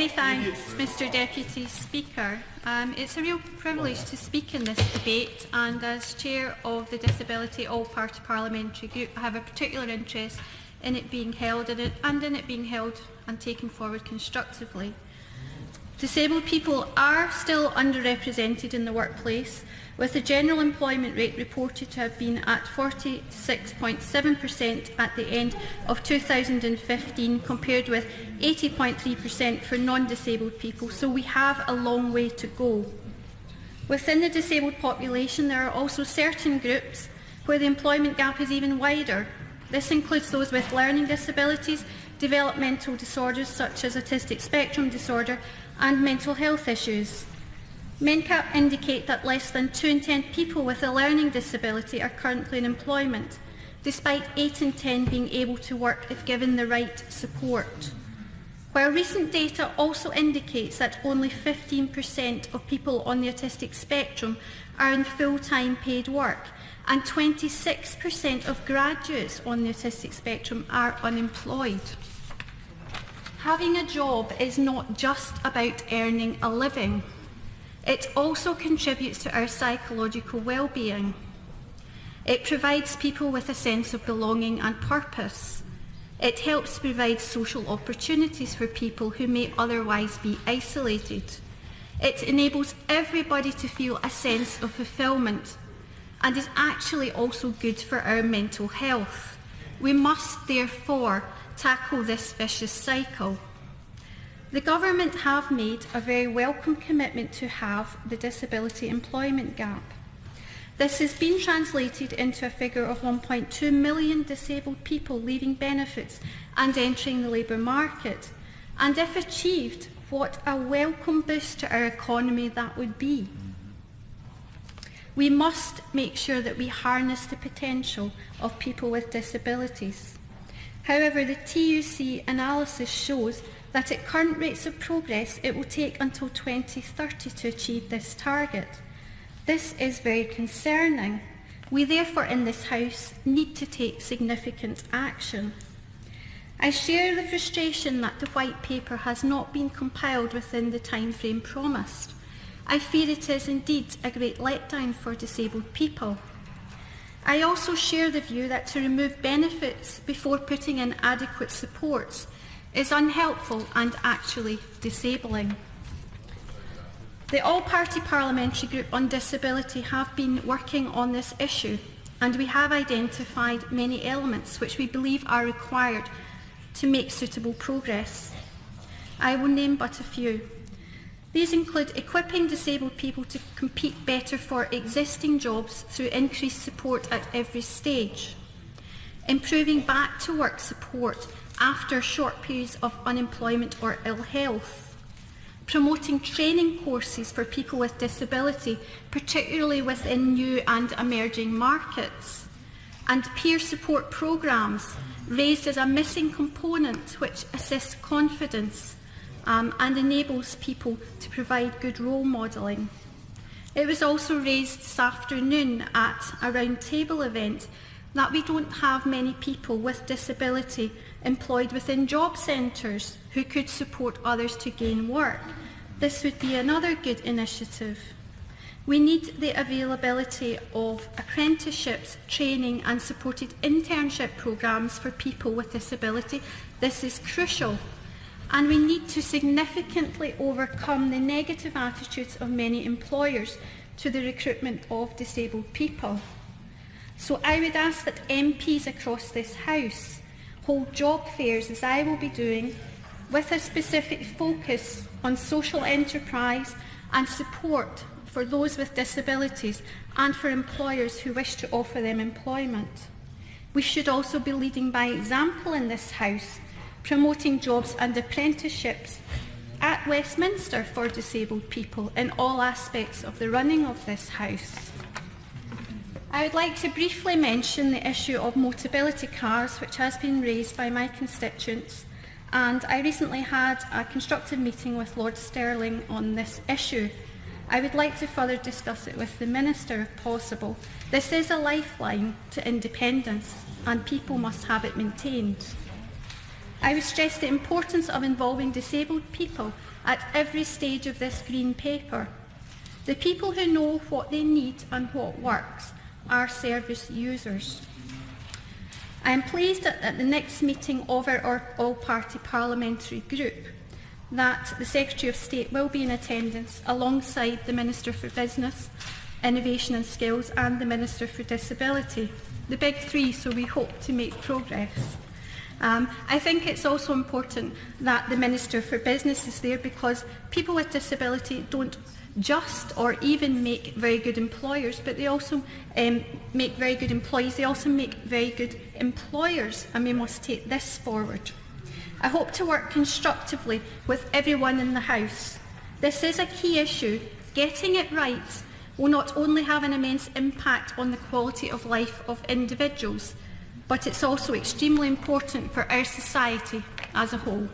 Many thanks, Mr Deputy Speaker. It's a real privilege to speak in this debate, and as Chair of the Disability All-Party Parliamentary Group, I have a particular interest in it being held and in it being held and taken forward constructively. Disabled people are still underrepresented in the workplace, with the general employment rate reported to have been at 46.7% at the end of 2015, compared with 80.3% for non-disabled people, so we have a long way to go. Within the disabled population, there are also certain groups where the employment gap is even wider. This includes those with learning disabilities, developmental disorders such as autistic spectrum disorder, and mental health issues. MENCAP indicate that less than 2 in 10 people with a learning disability are currently in employment, despite 8 in 10 being able to work if given the right support. While recent data also indicates that only 15% of people on the autistic spectrum are in full-time paid work, and 26% of graduates on the autistic spectrum are unemployed. Having a job is not just about earning a living. It also contributes to our psychological well-being. It provides people with a sense of belonging and purpose. It helps to provide social opportunities for people who may otherwise be isolated. It enables everybody to feel a sense of fulfilment and is actually also good for our mental health. We must therefore tackle this vicious cycle. The Government have made a very welcome commitment to halve the disability employment gap. This has been translated into a figure of 1.2 million disabled people leaving benefits and entering the labour market. And if achieved, what a welcome boost to our economy that would be. We must make sure that we harness the potential of people with disabilities. However, the TUC analysis shows that at current rates of progress, it will take until 2030 to achieve this target. This is very concerning. We therefore in this House need to take significant action. I share the frustration that the White Paper has not been compiled within the timeframe promised. I fear it is indeed a great letdown for disabled people. I also share the view that to remove benefits before putting in adequate supports is unhelpful and actually disabling. The All-Party Parliamentary Group on Disability have been working on this issue, and we have identified many elements which we believe are required to make suitable progress. I will name but a few. These include equipping disabled people to compete better for existing jobs through increased support at every stage, improving back-to-work support after short periods of unemployment or ill health, promoting training courses for people with disability, particularly within new and emerging markets, and peer support programmes raised as a missing component which assists confidence and enables people to provide good role modelling. It was also raised this afternoon at a roundtable event that we don't have many people with disability employed within job centres who could support others to gain work. This would be another good initiative. We need the availability of apprenticeships, training and supported internship programmes for people with disability. This is crucial. And we need to significantly overcome the negative attitudes of many employers to the recruitment of disabled people. So I would ask that MPs across this House hold job fairs, as I will be doing, with a specific focus on social enterprise and support for those with disabilities and for employers who wish to offer them employment. We should also be leading by example in this House, promoting jobs and apprenticeships at Westminster for disabled people in all aspects of the running of this House. I would like to briefly mention the issue of motability cars, which has been raised by my constituents, and I recently had a constructive meeting with Lord Sterling on this issue. I would like to further discuss it with the Minister if possible. This is a lifeline to independence and people must have it maintained. I would stress the importance of involving disabled people at every stage of this Green Paper. The people who know what they need and what works are service users. I am pleased that at the next meeting of our all-party parliamentary group that the Secretary of State will be in attendance alongside the Minister for Business, Innovation and Skills and the Minister for Disability. The big three, so we hope to make progress. I think it's also important that the Minister for Business is there because people with disability don't just or even make very good employers, but they also make very good employees. They also make very good employers, and we must take this forward. I hope to work constructively with everyone in the House. This is a key issue. Getting it right will not only have an immense impact on the quality of life of individuals, but it's also extremely important for our society as a whole.